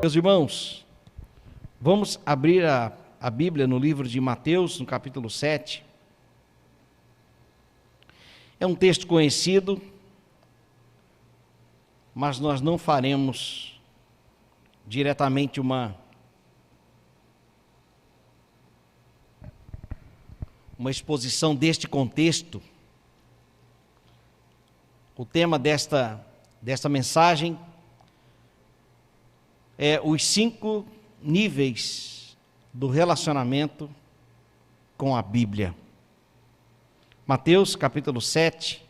Meus irmãos, vamos abrir a Bíblia no livro de Mateus, no capítulo 7. É um texto conhecido, mas nós não faremos diretamente uma exposição deste contexto. O tema desta mensagem é os 5 níveis do relacionamento com a Bíblia. Mateus capítulo 7,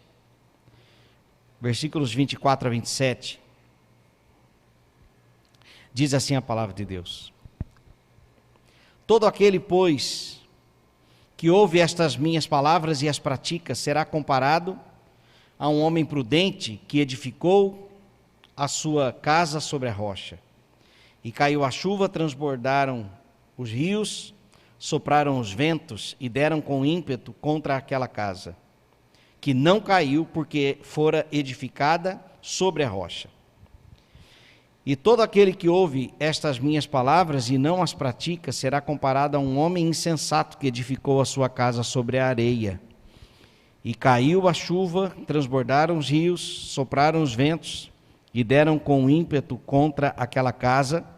versículos 24 a 27. Diz assim a palavra de Deus: Todo aquele, pois, que ouve estas minhas palavras e as pratica, será comparado a um homem prudente que edificou a sua casa sobre a rocha. E caiu a chuva, transbordaram os rios, sopraram os ventos e deram com ímpeto contra aquela casa, que não caiu porque fora edificada sobre a rocha. E todo aquele que ouve estas minhas palavras e não as pratica, será comparado a um homem insensato que edificou a sua casa sobre a areia. E caiu a chuva, transbordaram os rios, sopraram os ventos e deram com ímpeto contra aquela casa,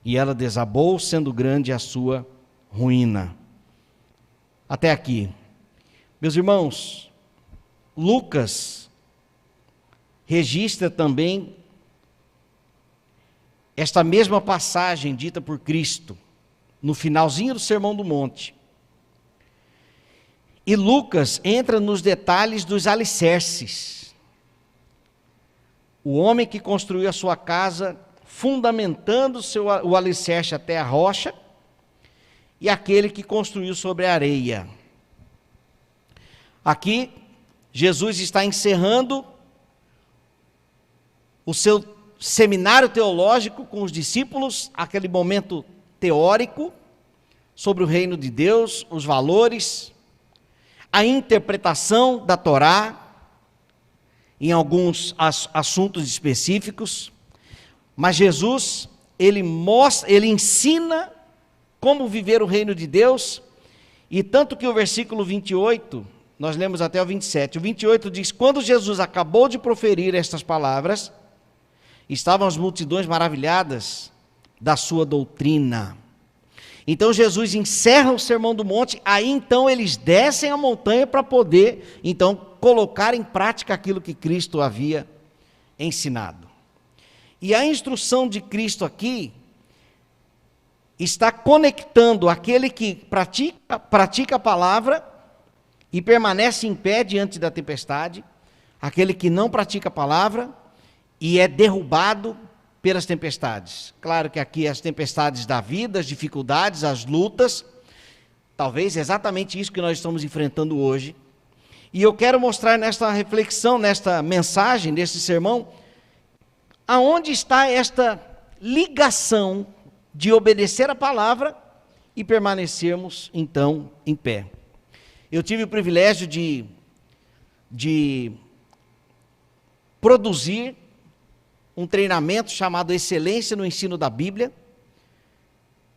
e ela desabou, sendo grande a sua ruína. Até aqui. Meus irmãos, Lucas registra também esta mesma passagem dita por Cristo, no finalzinho do Sermão do Monte. E Lucas entra nos detalhes dos alicerces. O homem que construiu a sua casa, fundamentando o alicerce até a rocha, e aquele que construiu sobre a areia. Aqui, Jesus está encerrando o seu seminário teológico com os discípulos, aquele momento teórico sobre o reino de Deus, os valores, a interpretação da Torá, em alguns assuntos específicos. Mas Jesus, ele ensina como viver o reino de Deus, e tanto que o versículo 28, nós lemos até o 27, o 28 diz: quando Jesus acabou de proferir estas palavras, estavam as multidões maravilhadas da sua doutrina. Então Jesus encerra o Sermão do Monte, aí então eles descem a montanha para poder então colocar em prática aquilo que Cristo havia ensinado. E a instrução de Cristo aqui está conectando aquele que pratica a palavra e permanece em pé diante da tempestade, aquele que não pratica a palavra e é derrubado pelas tempestades. Claro que aqui as tempestades da vida, as dificuldades, as lutas, talvez exatamente isso que nós estamos enfrentando hoje. E eu quero mostrar nesta reflexão, nesta mensagem, neste sermão, aonde está esta ligação de obedecer a palavra e permanecermos, então, em pé. Eu tive o privilégio de produzir um treinamento chamado Excelência no Ensino da Bíblia.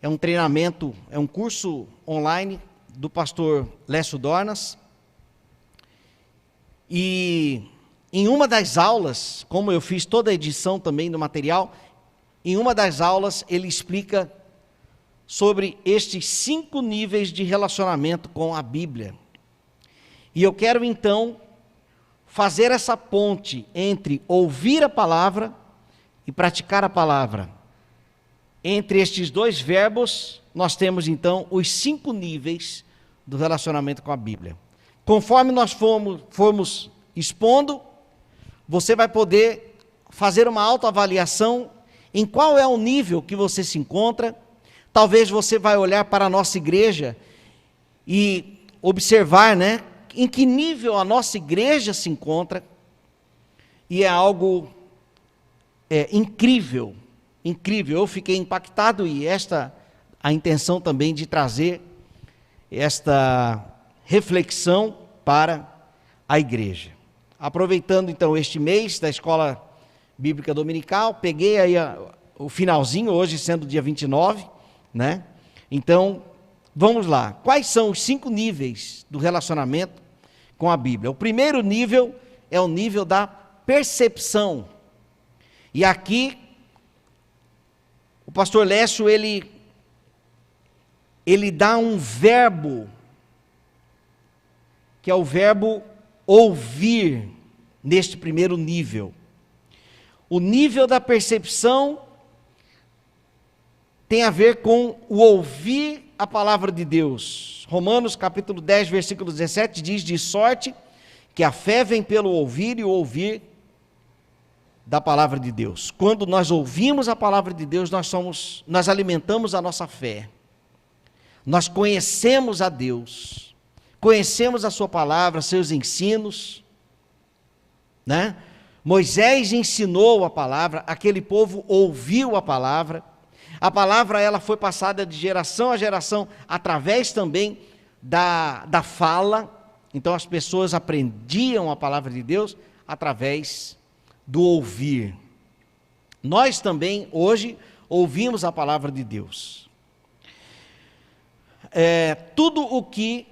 É um treinamento, é um curso online do pastor Lécio Dornas. E em uma das aulas, como eu fiz toda a edição também do material, em uma das aulas ele explica sobre estes 5 níveis de relacionamento com a Bíblia. E eu quero então fazer essa ponte entre ouvir a palavra e praticar a palavra. Entre estes 2 verbos, nós temos então os 5 níveis do relacionamento com a Bíblia. Conforme nós formos expondo, você vai poder fazer uma autoavaliação em qual é o nível que você se encontra. Talvez você vai olhar para a nossa igreja e observar, em que nível a nossa igreja se encontra. E é algo incrível, incrível. Eu fiquei impactado e a intenção também de trazer esta reflexão para a igreja. Aproveitando então este mês da Escola Bíblica Dominical, peguei aí o finalzinho, hoje sendo dia 29, né? Então, vamos lá. Quais são os 5 níveis do relacionamento com a Bíblia? O primeiro nível é o nível da percepção. E aqui, o pastor Lécio, ele dá um verbo, que é o verbo ouvir, neste primeiro nível. O nível da percepção tem a ver com o ouvir a palavra de Deus. Romanos capítulo 10, versículo 17 diz: de sorte que a fé vem pelo ouvir e o ouvir da palavra de Deus. Quando nós ouvimos a palavra de Deus, nós alimentamos a nossa fé. Nós conhecemos a Deus, conhecemos a sua palavra, seus ensinos, né? Moisés ensinou a palavra, aquele povo ouviu a palavra ela foi passada de geração a geração, através também da fala. Então as pessoas aprendiam a palavra de Deus através do ouvir. Nós também hoje ouvimos a palavra de Deus. Tudo o que...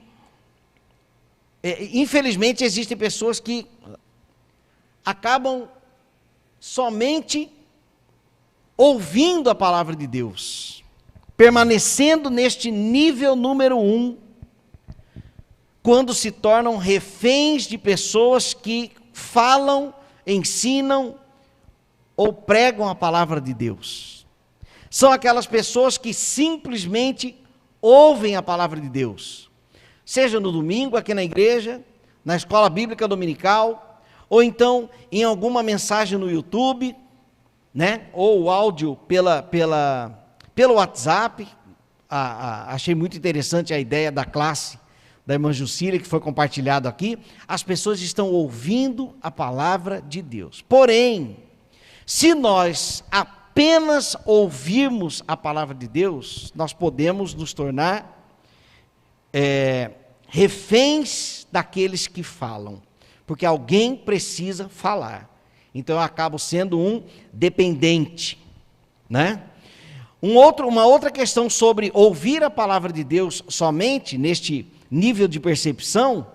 infelizmente existem pessoas que acabam somente ouvindo a palavra de Deus, permanecendo neste nível número 1, quando se tornam reféns de pessoas que falam, ensinam ou pregam a palavra de Deus. São aquelas pessoas que simplesmente ouvem a palavra de Deus, seja no domingo aqui na igreja, na escola bíblica dominical, ou então em alguma mensagem no YouTube, né? Ou o áudio pelo WhatsApp. Achei muito interessante a ideia da classe da irmã Jucília, que foi compartilhado aqui. As pessoas estão ouvindo a palavra de Deus. Porém, se nós apenas ouvirmos a palavra de Deus, nós podemos nos tornar reféns daqueles que falam, porque alguém precisa falar. Então eu acabo sendo um dependente, né? Uma outra questão sobre ouvir a palavra de Deus somente neste nível de percepção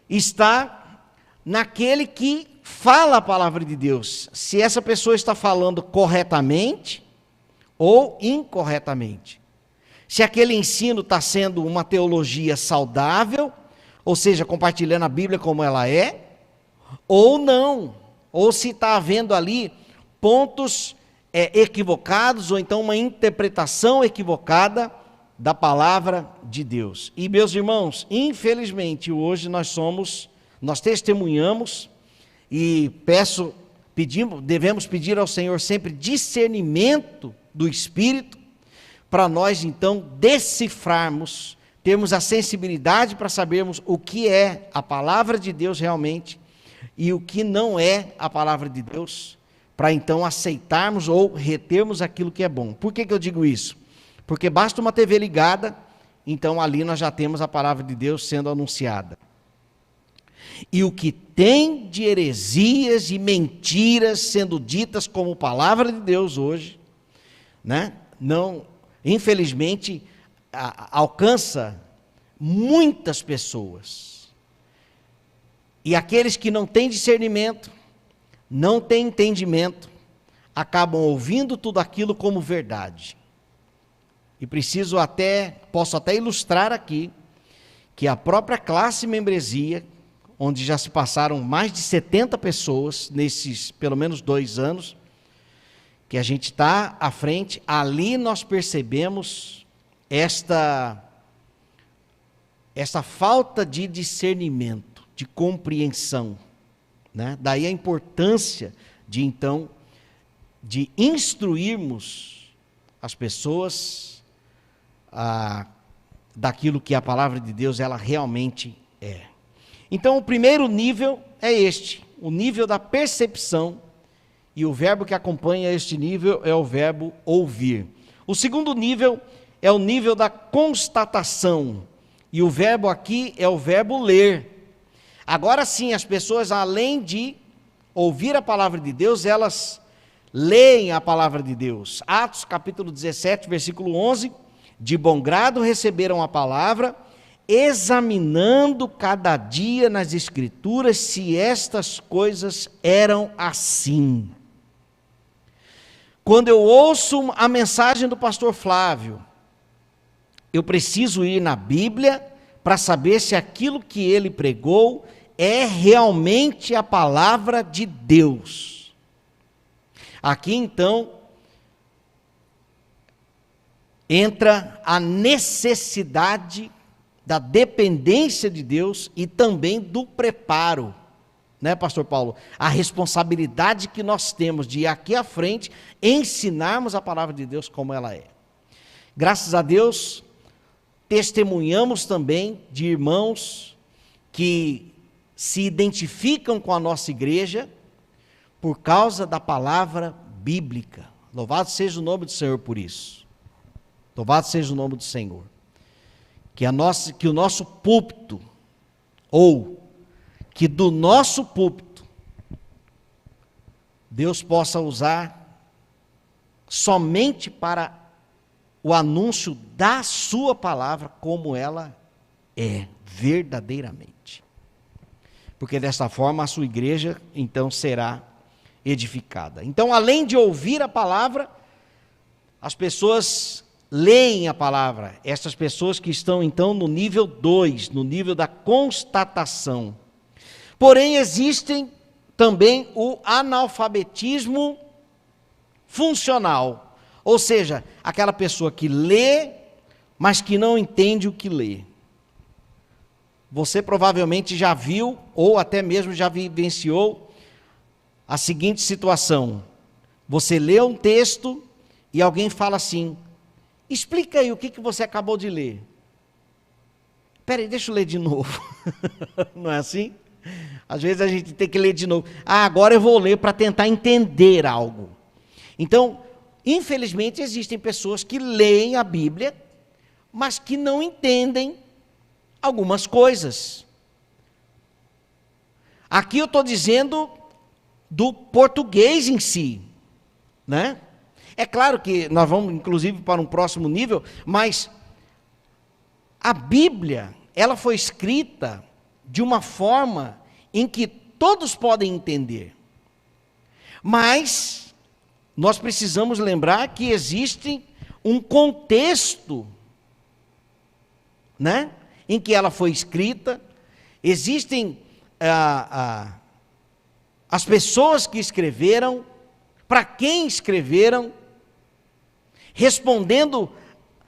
está naquele que fala a palavra de Deus, se essa pessoa está falando corretamente ou incorretamente. Se aquele ensino está sendo uma teologia saudável, ou seja, compartilhando a Bíblia como ela é, ou não. Ou se está havendo ali pontos equivocados, ou então uma interpretação equivocada da palavra de Deus. E meus irmãos, infelizmente hoje nós testemunhamos e devemos pedir ao Senhor sempre discernimento do Espírito, para nós então decifrarmos, termos a sensibilidade para sabermos o que é a palavra de Deus realmente, e o que não é a palavra de Deus, para então aceitarmos ou retermos aquilo que é bom. Por que eu digo isso? Porque basta uma TV ligada, então ali nós já temos a palavra de Deus sendo anunciada. E o que tem de heresias e mentiras sendo ditas como palavra de Deus hoje, né? Não, infelizmente, alcança muitas pessoas. E aqueles que não têm discernimento, não têm entendimento, acabam ouvindo tudo aquilo como verdade. E posso até ilustrar aqui, que a própria classe membresia, onde já se passaram mais de 70 pessoas, nesses pelo menos 2 anos, que a gente está à frente, ali nós percebemos esta falta de discernimento, de compreensão, né? Daí a importância de instruirmos as pessoas daquilo que a palavra de Deus ela realmente é. Então o primeiro nível é o nível da percepção, e o verbo que acompanha este nível é o verbo ouvir. O segundo nível é o nível da constatação, e o verbo aqui é o verbo ler. Agora sim, as pessoas, além de ouvir a palavra de Deus, elas leem a palavra de Deus. Atos capítulo 17, versículo 11, de bom grado receberam a palavra, examinando cada dia nas Escrituras se estas coisas eram assim. Quando eu ouço a mensagem do pastor Flávio, eu preciso ir na Bíblia para saber se aquilo que ele pregou é realmente a palavra de Deus. Aqui então entra a necessidade da dependência de Deus e também do preparo, né, pastor Paulo? A responsabilidade que nós temos de ir aqui à frente ensinarmos a palavra de Deus como ela é. Graças a Deus, testemunhamos também de irmãos que se identificam com a nossa igreja por causa da palavra bíblica. Louvado seja o nome do Senhor por isso. Louvado seja o nome do Senhor. Que o nosso púlpito, ou que do nosso púlpito, Deus possa usar somente para o anúncio da sua palavra como ela é, verdadeiramente. Porque desta forma a sua igreja então será edificada. Então, além de ouvir a palavra, as pessoas leem a palavra. Essas pessoas que estão então no nível 2, no nível da constatação. Porém, existem também o analfabetismo funcional. Ou seja, aquela pessoa que lê, mas que não entende o que lê. Você provavelmente já viu, ou até mesmo já vivenciou, a seguinte situação. Você lê um texto e alguém fala assim: explica aí o que você acabou de ler. Espera aí, deixa eu ler de novo. Não é assim? Às vezes a gente tem que ler de novo. Agora eu vou ler para tentar entender algo. Então, infelizmente, existem pessoas que leem a Bíblia, mas que não entendem algumas coisas. Aqui eu estou dizendo do português em si, né? É claro que nós vamos, inclusive, para um próximo nível, mas a Bíblia, ela foi escrita de uma forma em que todos podem entender. Mas nós precisamos lembrar que existe um contexto, né, em que ela foi escrita. Existem as pessoas que escreveram, para quem escreveram, respondendo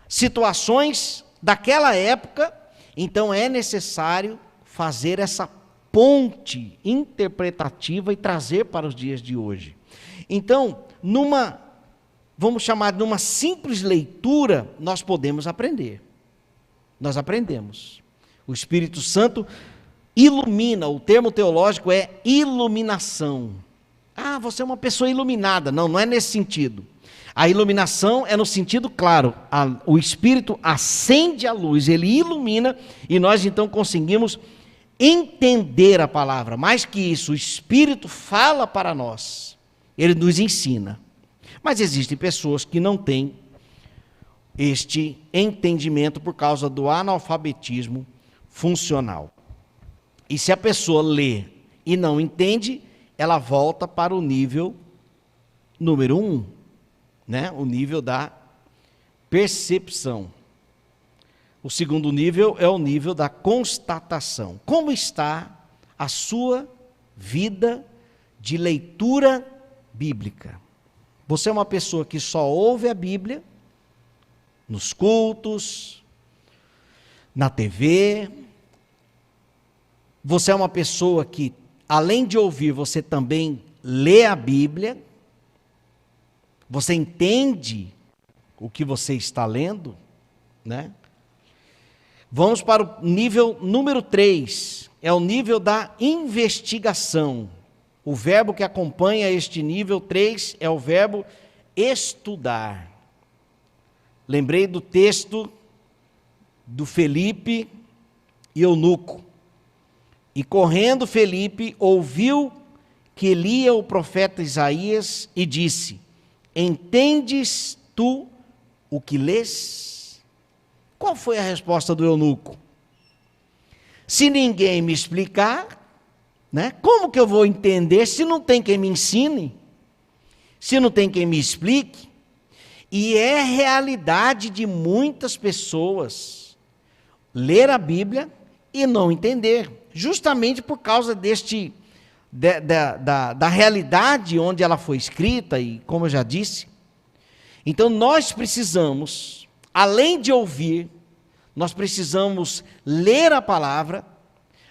situações daquela época. Então é necessário fazer essa ponte interpretativa e trazer para os dias de hoje. Então, vamos chamar de uma simples leitura, nós podemos aprender. Nós aprendemos. O Espírito Santo ilumina, o termo teológico é iluminação. Você é uma pessoa iluminada. Não, não é nesse sentido. A iluminação é no sentido claro, o Espírito acende a luz, ele ilumina e nós então conseguimos entender a palavra. Mais que isso, o Espírito fala para nós, ele nos ensina. Mas existem pessoas que não têm este entendimento por causa do analfabetismo funcional. E se a pessoa lê e não entende, ela volta para o nível número 1, né? O nível da percepção. O segundo nível é o nível da constatação. Como está a sua vida de leitura bíblica? Você é uma pessoa que só ouve a Bíblia nos cultos, na TV. Você é uma pessoa que, além de ouvir, você também lê a Bíblia. Você entende o que você está lendo, né? Vamos para o nível número 3, é o nível da investigação. O verbo que acompanha este nível 3 é o verbo estudar. Lembrei do texto do Felipe e eunuco. E correndo Felipe ouviu que lia o profeta Isaías e disse: entendes tu o que lês? Qual foi a resposta do eunuco? Se ninguém me explicar, né, como que eu vou entender se não tem quem me ensine? Se não tem quem me explique? E é realidade de muitas pessoas ler a Bíblia e não entender, justamente por causa da realidade onde ela foi escrita, e como eu já disse. Então nós precisamos, além de ouvir, nós precisamos ler a palavra,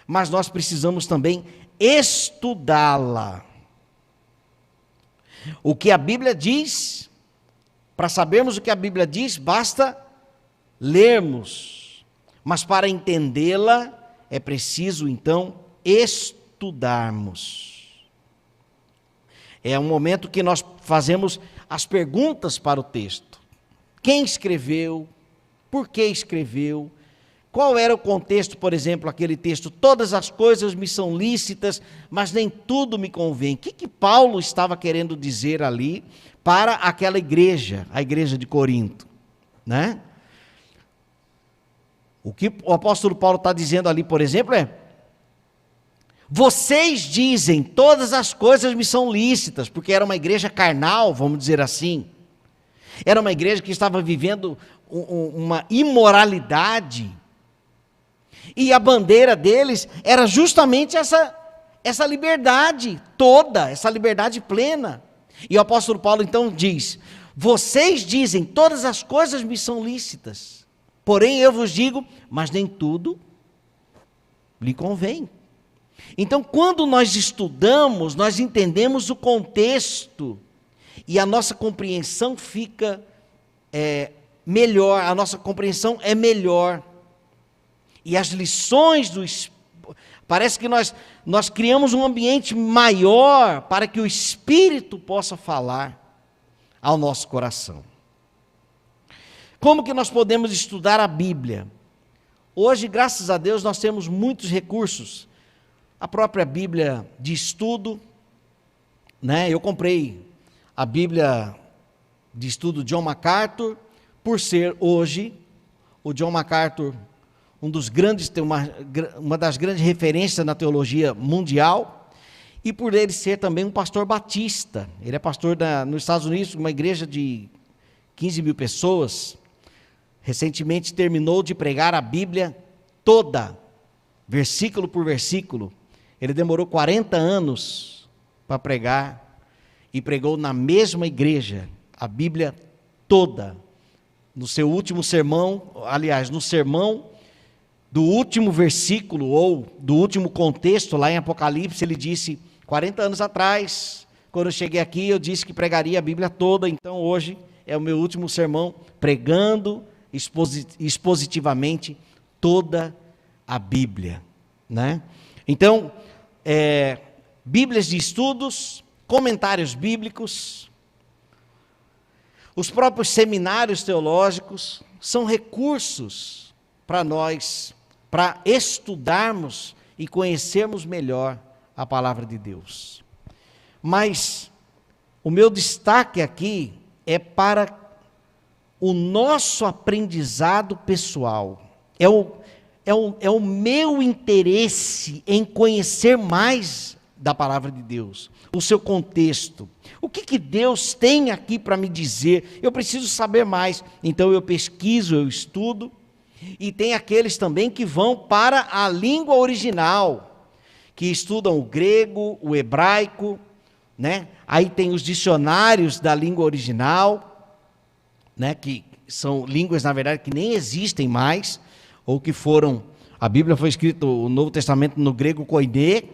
mas nós precisamos também estudá-la. O que a Bíblia diz, para sabermos o que a Bíblia diz, basta lermos, mas para entendê-la é preciso então estudarmos. É um momento que nós fazemos as perguntas para o texto. Quem escreveu? Por que escreveu? Qual era o contexto, por exemplo, aquele texto? Todas as coisas me são lícitas, mas nem tudo me convém. O que Paulo estava querendo dizer ali para aquela igreja, a igreja de Corinto, né? O que o apóstolo Paulo está dizendo ali, por exemplo, é: vocês dizem, todas as coisas me são lícitas, porque era uma igreja carnal, vamos dizer assim. Era uma igreja que estava vivendo uma imoralidade, e a bandeira deles era justamente essa liberdade toda, essa liberdade plena. E o apóstolo Paulo então diz: vocês dizem, todas as coisas me são lícitas, porém eu vos digo, mas nem tudo lhe convém. Então, quando nós estudamos, nós entendemos o contexto, e a nossa compreensão fica melhor, a nossa compreensão é melhor. E as lições parece que nós criamos um ambiente maior para que o Espírito possa falar ao nosso coração. Como que nós podemos estudar a Bíblia? Hoje, graças a Deus, nós temos muitos recursos. A própria Bíblia de estudo, né? Eu comprei a Bíblia de estudo John MacArthur, por ser hoje o John MacArthur um dos grandes, uma das grandes referências na teologia mundial, e por ele ser também um pastor batista. Ele é pastor nos Estados Unidos, uma igreja de 15 mil pessoas. Recentemente terminou de pregar a Bíblia toda, versículo por versículo. Ele demorou 40 anos para pregar, e pregou na mesma igreja a Bíblia toda. No seu último sermão, aliás, no sermão do último versículo, ou do último contexto, lá em Apocalipse, ele disse: 40 anos atrás, quando eu cheguei aqui, eu disse que pregaria a Bíblia toda, então hoje é o meu último sermão, pregando expositivamente toda a Bíblia, né? Então, Bíblias de estudos, comentários bíblicos, os próprios seminários teológicos, são recursos para nós, para estudarmos e conhecermos melhor a palavra de Deus. Mas o meu destaque aqui é para o nosso aprendizado pessoal, é o meu interesse em conhecer mais da palavra de Deus, o seu contexto. O que Deus tem aqui para me dizer? Eu preciso saber mais. Então eu pesquiso, eu estudo. E tem aqueles também que vão para a língua original, que estudam o grego, o hebraico, né? Aí tem os dicionários da língua original, né? Que são línguas, na verdade, que nem existem mais, ou que foram... A Bíblia foi escrita, o Novo Testamento, no grego koiné,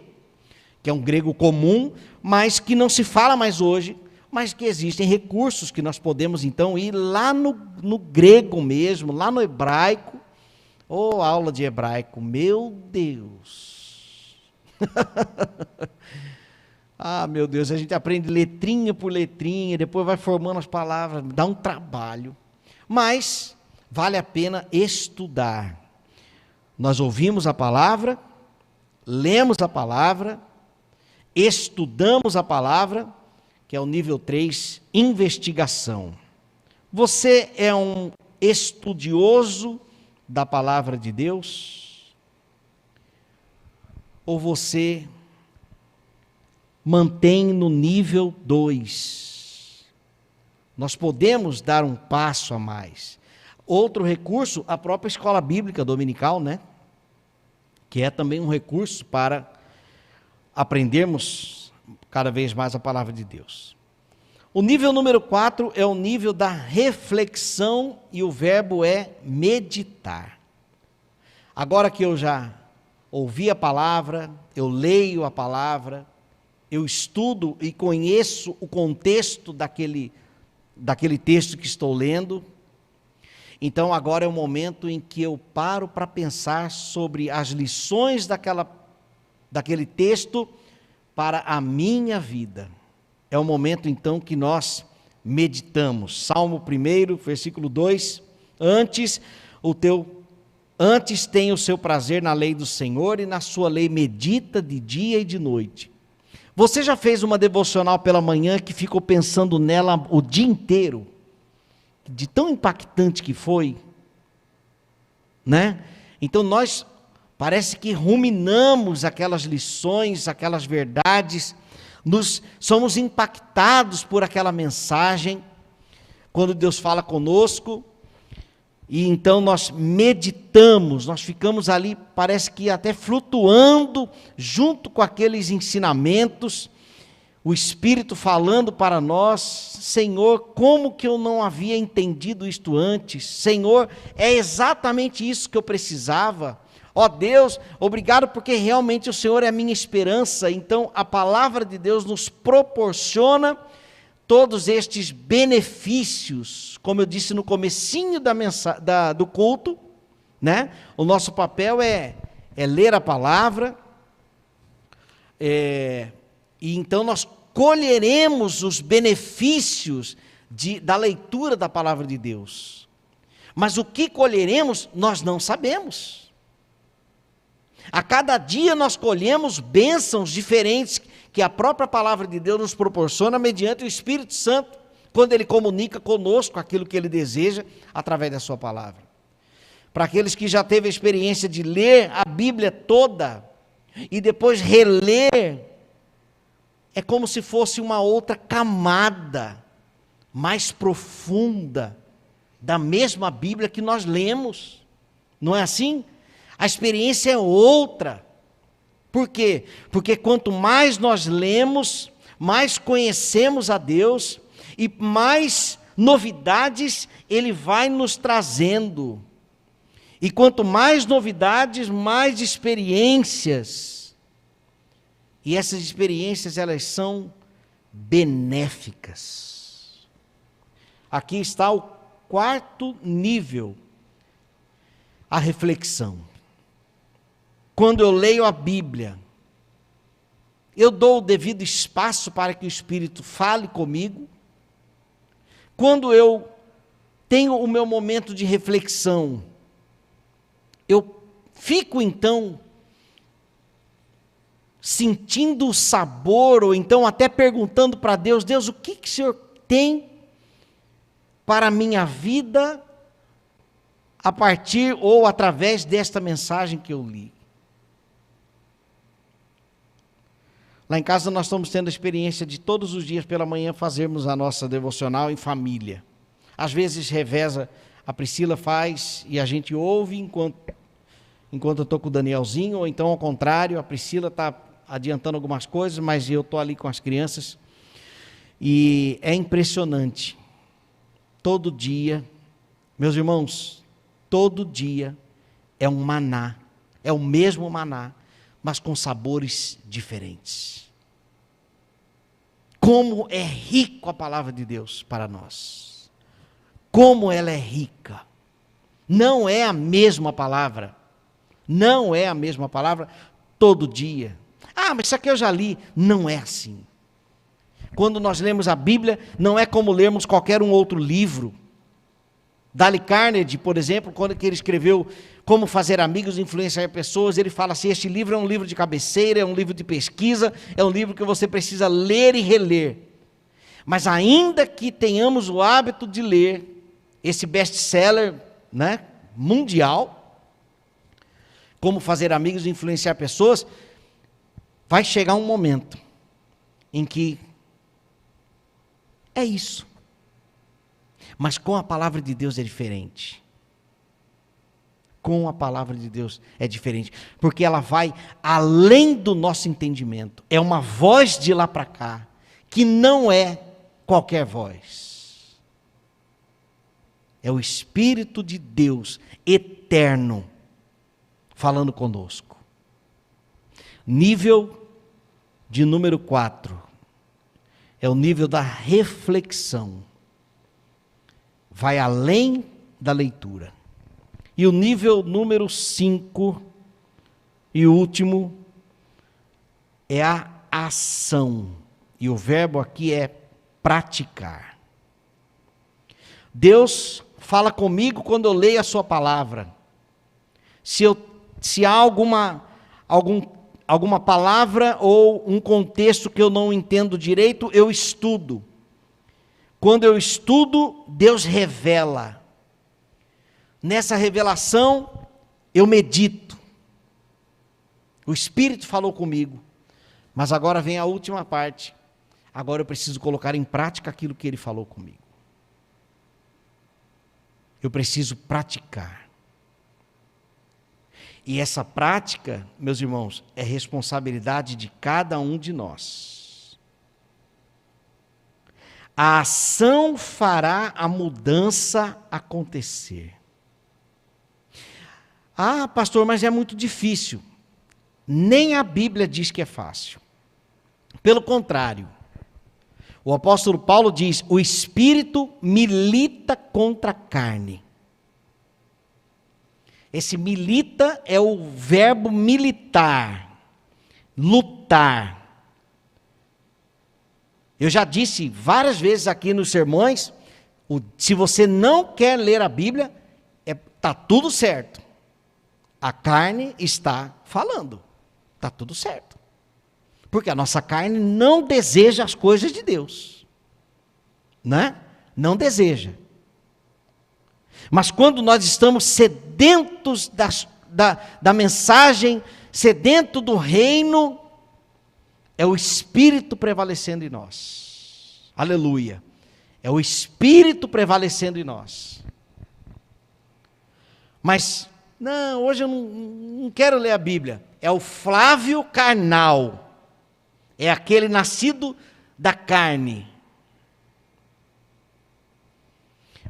que é um grego comum, mas que não se fala mais hoje, mas que existem recursos que nós podemos então ir lá no grego mesmo, lá no hebraico. Aula de hebraico, meu Deus! Meu Deus, a gente aprende letrinha por letrinha, depois vai formando as palavras, dá um trabalho, mas vale a pena estudar. Nós ouvimos a palavra, lemos a palavra, estudamos a palavra, que é o nível 3, investigação. Você é um estudioso da palavra de Deus? Ou você mantém no nível 2? Nós podemos dar um passo a mais. Outro recurso, a própria escola bíblica dominical, né? Que é também um recurso para aprendermos cada vez mais a palavra de Deus. O nível número 4 é o nível da reflexão e o verbo é meditar. Agora que eu já ouvi a palavra, eu leio a palavra, eu estudo e conheço o contexto daquele texto que estou lendo, então agora é o momento em que eu paro para pensar sobre as lições daquele texto para a minha vida. É o momento então que nós meditamos. Salmo 1, versículo 2, antes tem o seu prazer na lei do Senhor e na sua lei medita de dia e de noite. Você já fez uma devocional pela manhã que ficou pensando nela o dia inteiro? De tão impactante que foi, né? Então nós parece que ruminamos aquelas lições, aquelas verdades, somos impactados por aquela mensagem, quando Deus fala conosco, e então nós meditamos, nós ficamos ali, parece que até flutuando, junto com aqueles ensinamentos, o Espírito falando para nós: Senhor, como que eu não havia entendido isto antes? Senhor, é exatamente isso que eu precisava. Ó Deus, obrigado porque realmente o Senhor é a minha esperança. Então a palavra de Deus nos proporciona todos estes benefícios, como eu disse no comecinho do culto, né? O nosso papel é ler a palavra, e então nós colheremos os benefícios da leitura da palavra de Deus. Mas o que colheremos, nós não sabemos. A cada dia nós colhemos bênçãos diferentes que a própria palavra de Deus nos proporciona mediante o Espírito Santo, quando Ele comunica conosco aquilo que Ele deseja através da sua palavra. Para aqueles que já teve a experiência de ler a Bíblia toda e depois reler, é como se fosse uma outra camada mais profunda da mesma Bíblia que nós lemos. Não é assim? A experiência é outra. Por quê? Porque quanto mais nós lemos, mais conhecemos a Deus e mais novidades Ele vai nos trazendo. E quanto mais novidades, mais experiências. E essas experiências, elas são benéficas. Aqui está o 4º nível, a reflexão. Quando eu leio a Bíblia, eu dou o devido espaço para que o Espírito fale comigo. Quando eu tenho o meu momento de reflexão, eu fico então sentindo o sabor, ou então até perguntando para Deus: Deus, o que o Senhor tem para a minha vida a partir ou através desta mensagem que eu li? Lá em casa nós estamos tendo a experiência de todos os dias pela manhã fazermos a nossa devocional em família. Às vezes reveza, a Priscila faz e a gente ouve enquanto eu estou com o Danielzinho, ou então ao contrário, a Priscila está adiantando algumas coisas, mas eu estou ali com as crianças. E é impressionante. Todo dia, meus irmãos, todo dia é um maná, é o mesmo maná, mas com sabores diferentes. Como é rico a palavra de Deus para nós. Como ela é rica. Não é a mesma palavra. Não é a mesma palavra todo dia. Ah, mas isso aqui eu já li. Não é assim. Quando nós lemos a Bíblia, não é como lermos qualquer um outro livro Dale Carnegie, por exemplo, quando ele escreveu Como Fazer Amigos e Influenciar Pessoas, ele fala assim, este livro é um livro de cabeceira, é um livro de pesquisa, é um livro que você precisa ler e reler. Mas ainda que tenhamos o hábito de ler esse best-seller, né, mundial, Como Fazer Amigos e Influenciar Pessoas, vai chegar um momento em que é isso. Mas com a palavra de Deus é diferente. Com a palavra de Deus é diferente. Porque ela vai além do nosso entendimento. É uma voz de lá para cá, que não é qualquer voz. É o Espírito de Deus, eterno, falando conosco. Nível de número 4. É o nível da reflexão. Vai além da leitura. E o nível número 5, e último, é a ação. E o verbo aqui é praticar. Deus fala comigo quando eu leio a sua palavra. Se há alguma palavra ou um contexto que eu não entendo direito, eu estudo. Quando eu estudo, Deus revela. Nessa revelação, eu medito. O Espírito falou comigo. Mas agora vem a última parte. Agora eu preciso colocar em prática aquilo que Ele falou comigo. Eu preciso praticar. E essa prática, meus irmãos, é responsabilidade de cada um de nós. A ação fará a mudança acontecer. Ah, pastor, mas é muito difícil. Nem a Bíblia diz que é fácil. Pelo contrário, o apóstolo Paulo diz, o Espírito milita contra a carne. Esse milita é o verbo militar, lutar. Eu já disse várias vezes aqui nos sermões, se você não quer ler a Bíblia, está tudo certo. A carne está falando, está tudo certo. Porque a nossa carne não deseja as coisas de Deus. Né? Não deseja. Mas quando nós estamos sedentos da mensagem, sedentos do reino, é o Espírito prevalecendo em nós. Aleluia. É o Espírito prevalecendo em nós. Mas, não, hoje eu não quero ler a Bíblia. É o Flávio carnal. É aquele nascido da carne.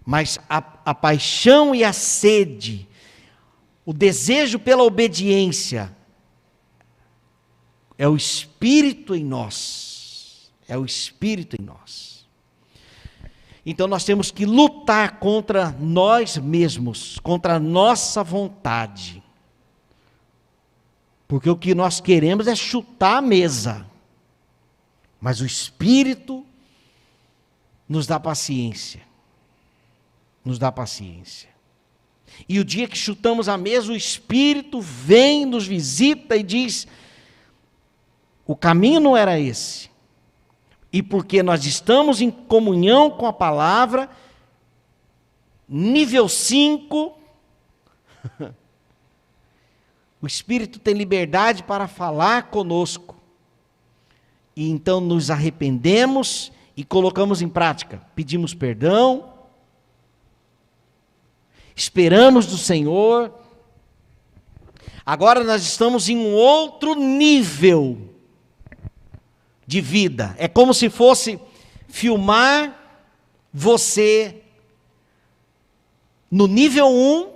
Mas a paixão e a sede, o desejo pela obediência, é o Espírito em nós. É o Espírito em nós. Então nós temos que lutar contra nós mesmos, contra a nossa vontade. Porque o que nós queremos é chutar a mesa. Mas o Espírito nos dá paciência. Nos dá paciência. E o dia que chutamos a mesa, o Espírito vem, nos visita e diz, o caminho não era esse. E porque nós estamos em comunhão com a palavra, nível 5, o Espírito tem liberdade para falar conosco. E então nos arrependemos e colocamos em prática. Pedimos perdão, esperamos do Senhor. Agora nós estamos em um outro nível de vida. É como se fosse filmar você no nível 1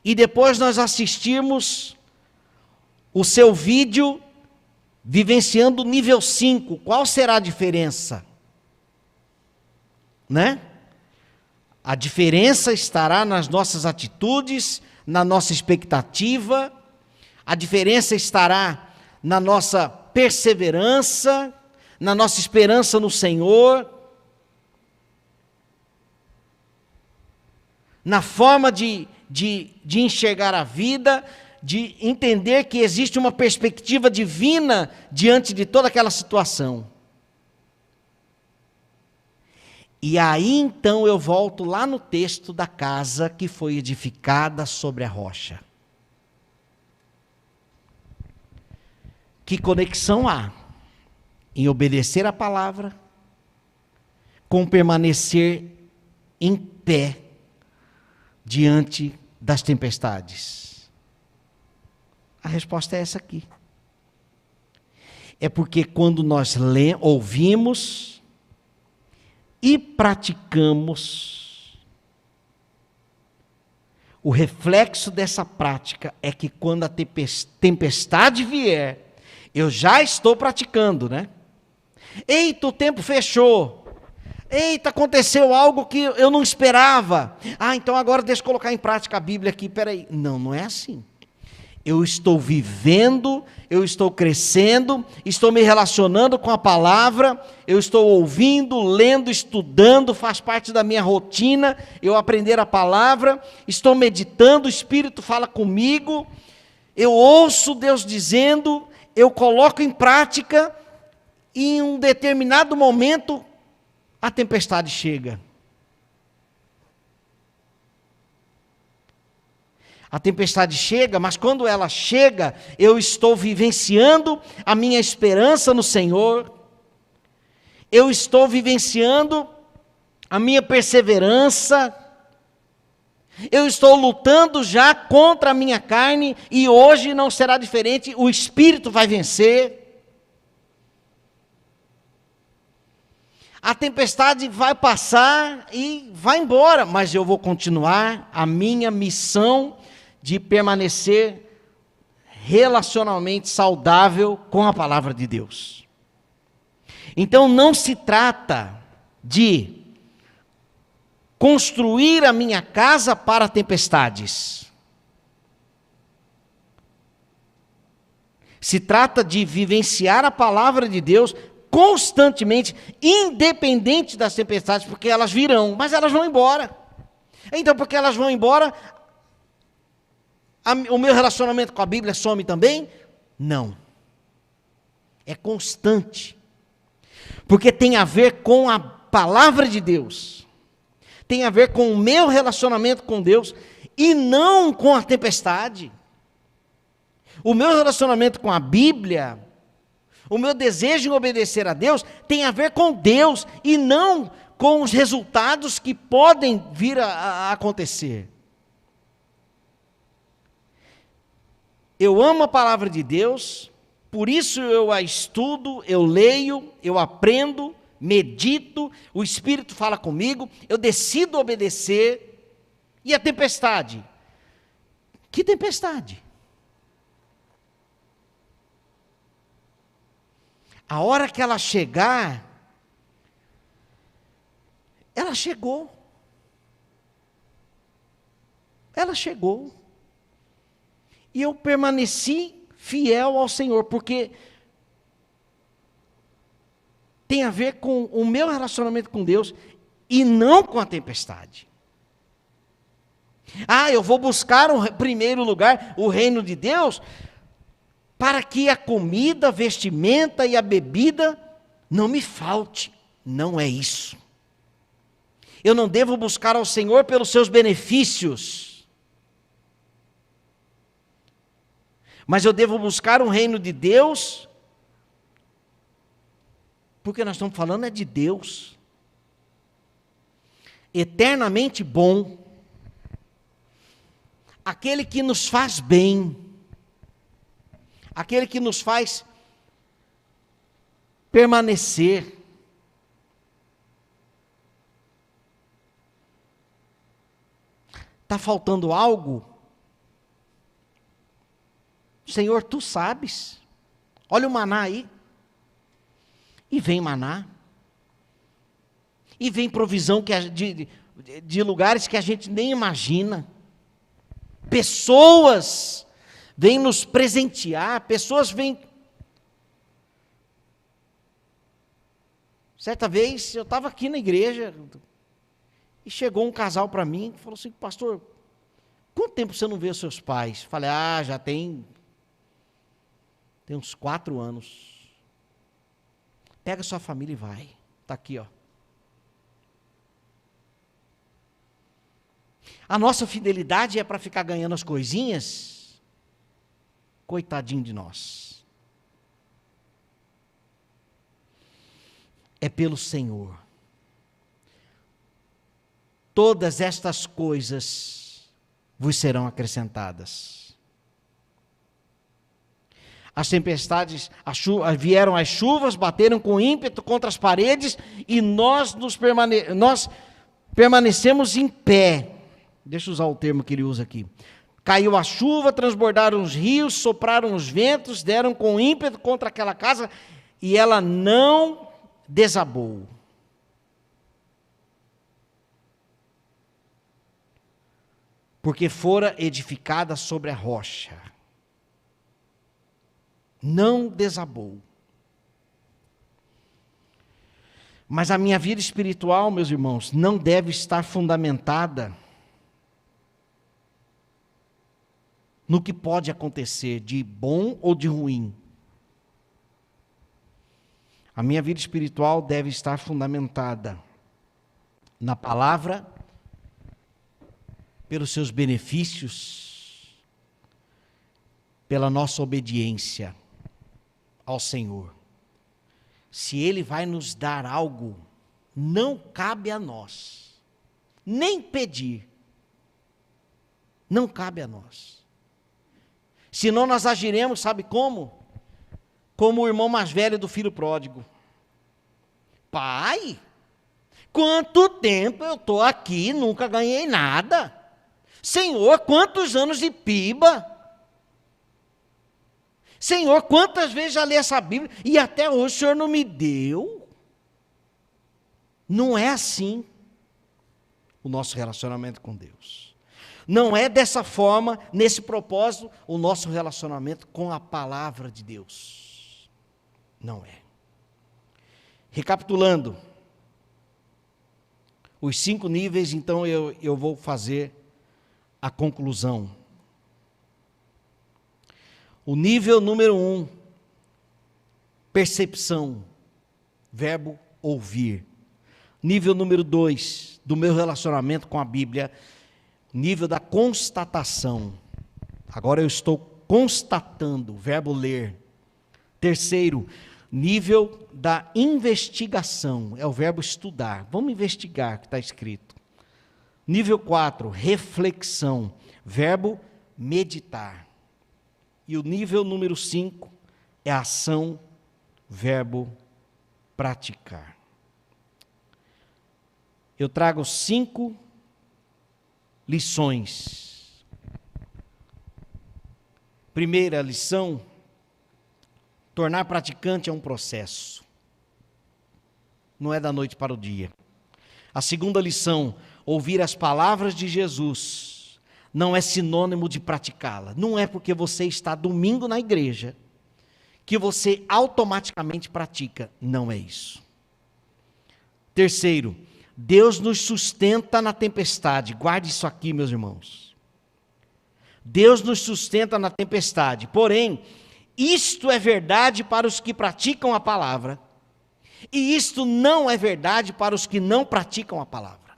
e depois nós assistirmos o seu vídeo vivenciando o nível 5. Qual será a diferença? Né? A diferença estará nas nossas atitudes, na nossa expectativa, a diferença estará na nossa perseverança, na nossa esperança no Senhor. na forma de enxergar a vida, de entender que existe uma perspectiva divina diante de toda aquela situação. E aí então eu volto lá no texto da casa que foi edificada sobre a rocha. Que conexão há em obedecer a palavra com permanecer em pé diante das tempestades? A resposta é essa aqui. É porque quando nós ouvimos e praticamos, o reflexo dessa prática é que quando a tempestade vier, eu já estou praticando, né? Eita, o tempo fechou. Eita, aconteceu algo que eu não esperava. Então agora deixa eu colocar em prática a Bíblia aqui. Peraí. Não, não é assim. Eu estou vivendo, eu estou crescendo, estou me relacionando com a palavra, eu estou ouvindo, lendo, estudando, faz parte da minha rotina, eu aprender a palavra, estou meditando, o Espírito fala comigo, eu ouço Deus dizendo, eu coloco em prática, e em um determinado momento, a tempestade chega. A tempestade chega, mas quando ela chega, eu estou vivenciando a minha esperança no Senhor, eu estou vivenciando a minha perseverança, eu estou lutando já contra a minha carne, e hoje não será diferente, o Espírito vai vencer. A tempestade vai passar e vai embora, mas eu vou continuar a minha missão de permanecer relacionalmente saudável com a palavra de Deus. Então não se trata de construir a minha casa para tempestades. Se trata de vivenciar a palavra de Deus constantemente, independente das tempestades, porque elas virão, mas elas vão embora. Então, porque elas vão embora, o meu relacionamento com a Bíblia some também? Não. É constante. Porque tem a ver com a palavra de Deus. Tem a ver com o meu relacionamento com Deus e não com a tempestade. O meu relacionamento com a Bíblia, o meu desejo em obedecer a Deus tem a ver com Deus e não com os resultados que podem vir a acontecer. Eu amo a palavra de Deus, por isso eu a estudo, eu leio, eu aprendo, medito, o Espírito fala comigo, eu decido obedecer. E a tempestade? Que tempestade? A hora que ela chegar, ela chegou. Ela chegou. E eu permaneci fiel ao Senhor, porque tem a ver com o meu relacionamento com Deus e não com a tempestade. Eu vou buscar em primeiro lugar o reino de Deus, para que a comida, a vestimenta e a bebida não me falte. Não é isso. Eu não devo buscar ao Senhor pelos seus benefícios, mas eu devo buscar o reino de Deus, porque nós estamos falando é de Deus, eternamente bom, aquele que nos faz bem, aquele que nos faz permanecer. Está faltando algo? Senhor, tu sabes. Olha o maná aí. E vem maná. E vem provisão de lugares que a gente nem imagina. Pessoas vêm nos presentear, pessoas vêm. Certa vez eu estava aqui na igreja E chegou um casal para mim e falou assim: pastor, quanto tempo você não vê os seus pais? Falei: já tem uns 4 anos. Pega sua família e vai. Está aqui, ó. A nossa fidelidade é para ficar ganhando as coisinhas? Coitadinho de nós. É pelo Senhor. Todas estas coisas vos serão acrescentadas. As tempestades, vieram as chuvas, bateram com ímpeto contra as paredes, e nós permanecemos em pé. Deixa eu usar o termo que ele usa aqui. Caiu a chuva, transbordaram os rios, sopraram os ventos, deram com ímpeto contra aquela casa, e ela não desabou. Porque fora edificada sobre a rocha. Não desabou. Mas a minha vida espiritual, meus irmãos, não deve estar fundamentada no que pode acontecer de bom ou de ruim. A minha vida espiritual deve estar fundamentada na palavra, pelos seus benefícios, pela nossa obediência ao Senhor. Se Ele vai nos dar algo, não cabe a nós, nem pedir, não cabe a nós. Senão nós agiremos, sabe como? Como o irmão mais velho do filho pródigo. Pai, quanto tempo eu estou aqui e nunca ganhei nada. Senhor, quantos anos de piba? Senhor, quantas vezes já li essa Bíblia e até hoje o Senhor não me deu? Não é assim o nosso relacionamento com Deus. Não é dessa forma, nesse propósito, o nosso relacionamento com a palavra de Deus. Não é. Recapitulando, os 5 níveis, então eu vou fazer a conclusão. O nível número 1, percepção, verbo ouvir. Nível número 2, do meu relacionamento com a Bíblia, nível da constatação. Agora eu estou constatando, verbo ler. Terceiro, nível da investigação, é o verbo estudar. Vamos investigar, que está escrito. Nível 4, reflexão, verbo meditar. E o nível número 5 é ação, verbo praticar. Eu trago 5 lições. Primeira lição: tornar praticante é um processo. Não é da noite para o dia. A segunda lição: ouvir as palavras de Jesus não é sinônimo de praticá-la. Não é porque você está domingo na igreja que você automaticamente pratica. Não é isso. Terceiro, Deus nos sustenta na tempestade. Guarde isso aqui, meus irmãos. Deus nos sustenta na tempestade. Porém, isto é verdade para os que praticam a palavra, e isto não é verdade para os que não praticam a palavra.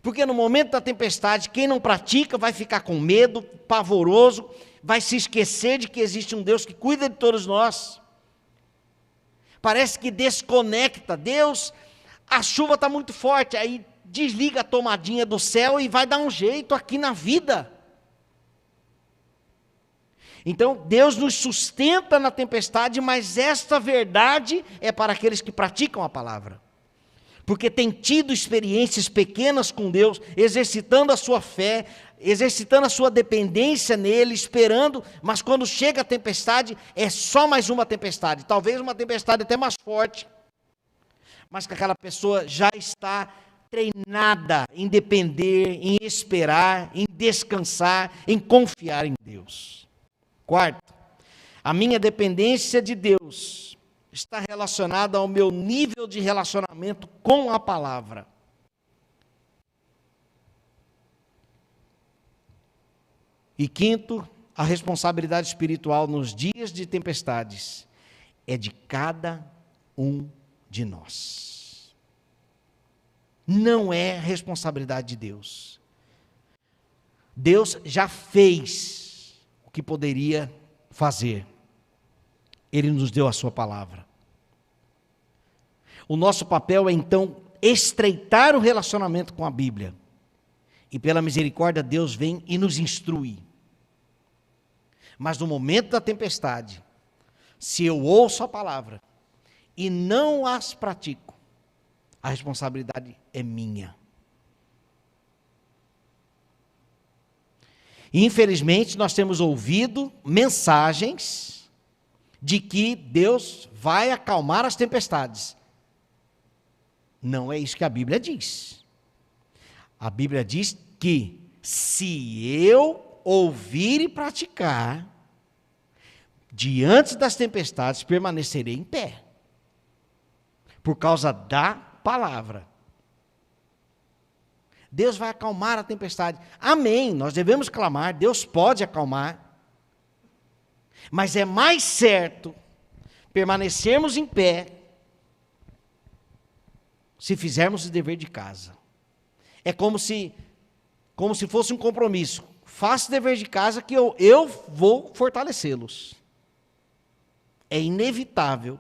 Porque no momento da tempestade, quem não pratica vai ficar com medo, pavoroso, vai se esquecer de que existe um Deus que cuida de todos nós. Parece que desconecta. Deus, a chuva está muito forte, aí desliga a tomadinha do céu e vai dar um jeito aqui na vida. Então, Deus nos sustenta na tempestade, mas esta verdade é para aqueles que praticam a palavra. Porque tem tido experiências pequenas com Deus, exercitando a sua fé, exercitando a sua dependência nele, esperando, mas quando chega a tempestade, é só mais uma tempestade, talvez uma tempestade até mais forte, mas que aquela pessoa já está treinada em depender, em esperar, em descansar, em confiar em Deus. Quarto, a minha dependência de Deus está relacionada ao meu nível de relacionamento com a palavra. E quinto, a responsabilidade espiritual nos dias de tempestades é de cada um de nós. Não é responsabilidade de Deus. Deus já fez o que poderia fazer. Ele nos deu a sua palavra. O nosso papel é então estreitar o relacionamento com a Bíblia. E pela misericórdia, Deus vem e nos instrui. Mas no momento da tempestade, se eu ouço a palavra e não as pratico, a responsabilidade é minha. E, infelizmente, nós temos ouvido mensagens de que Deus vai acalmar as tempestades. Não é isso que a Bíblia diz. A Bíblia diz que se eu ouvir e praticar, diante das tempestades permanecerei em pé, por causa da palavra. Deus vai acalmar a tempestade. Amém, nós devemos clamar, Deus pode acalmar. Mas é mais certo permanecermos em pé se fizermos o dever de casa. É como se fosse um compromisso. Faça o dever de casa que eu vou fortalecê-los. É inevitável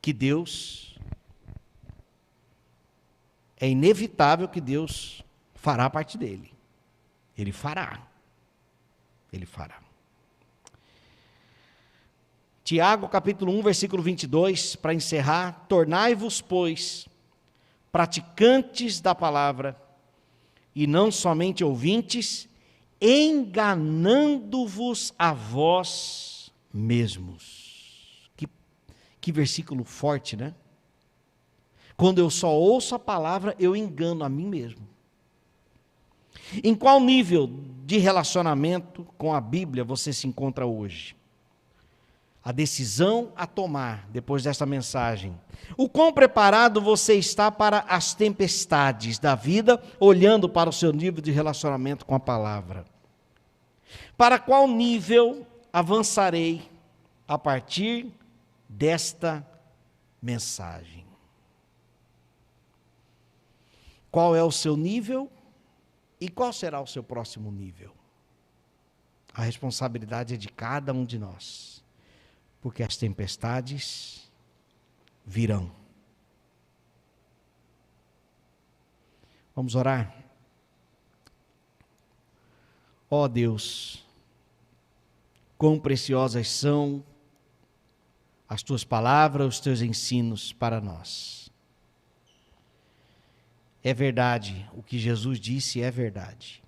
que Deus fará a parte dele. Ele fará. Tiago, capítulo 1, versículo 22, para encerrar: tornai-vos, pois, praticantes da palavra, e não somente ouvintes, enganando-vos a vós mesmos. Que versículo forte, né? Quando eu só ouço a palavra, eu engano a mim mesmo. Em qual nível de relacionamento com a Bíblia você se encontra hoje? A decisão a tomar depois desta mensagem. O quão preparado você está para as tempestades da vida, olhando para o seu nível de relacionamento com a palavra? Para qual nível avançarei a partir desta mensagem? Qual é o seu nível e qual será o seu próximo nível? A responsabilidade é de cada um de nós. Porque as tempestades virão. Vamos orar? Ó Deus, quão preciosas são as tuas palavras, os teus ensinos para nós. É verdade, o que Jesus disse é verdade.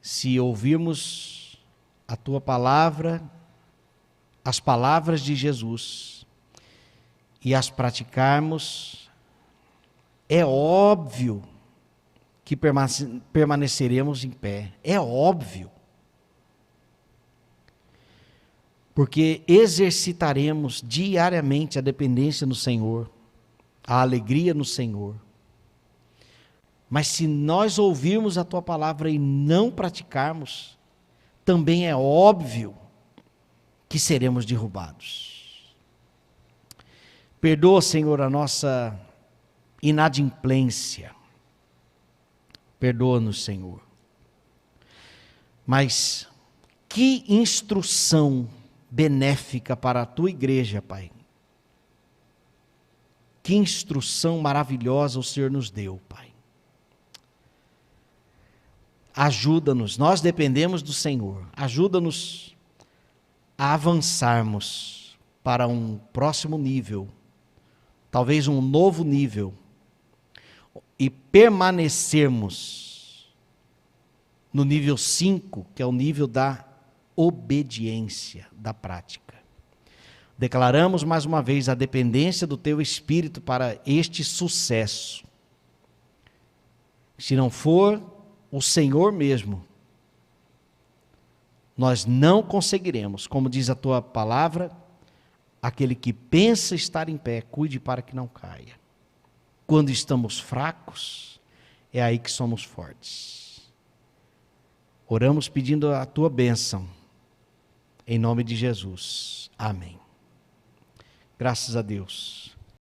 Se ouvirmos a tua palavra, as palavras de Jesus, e as praticarmos, é óbvio que permaneceremos em pé. É óbvio. Porque exercitaremos diariamente a dependência no Senhor, a alegria no Senhor. Mas se nós ouvirmos a tua palavra e não praticarmos, também é óbvio que seremos derrubados. Perdoa, Senhor, a nossa inadimplência. Perdoa-nos, Senhor. Mas que instrução benéfica para a tua igreja, Pai. Que instrução maravilhosa o Senhor nos deu, Pai. Ajuda-nos, nós dependemos do Senhor. Ajuda-nos a avançarmos para um próximo nível, talvez um novo nível, e permanecermos no nível 5, que é o nível da obediência, da prática. Declaramos mais uma vez a dependência do teu Espírito para este sucesso. Se não for o Senhor mesmo, nós não conseguiremos. Como diz a tua palavra, aquele que pensa estar em pé, cuide para que não caia. Quando estamos fracos, é aí que somos fortes. Oramos pedindo a tua bênção, em nome de Jesus. Amém. Graças a Deus.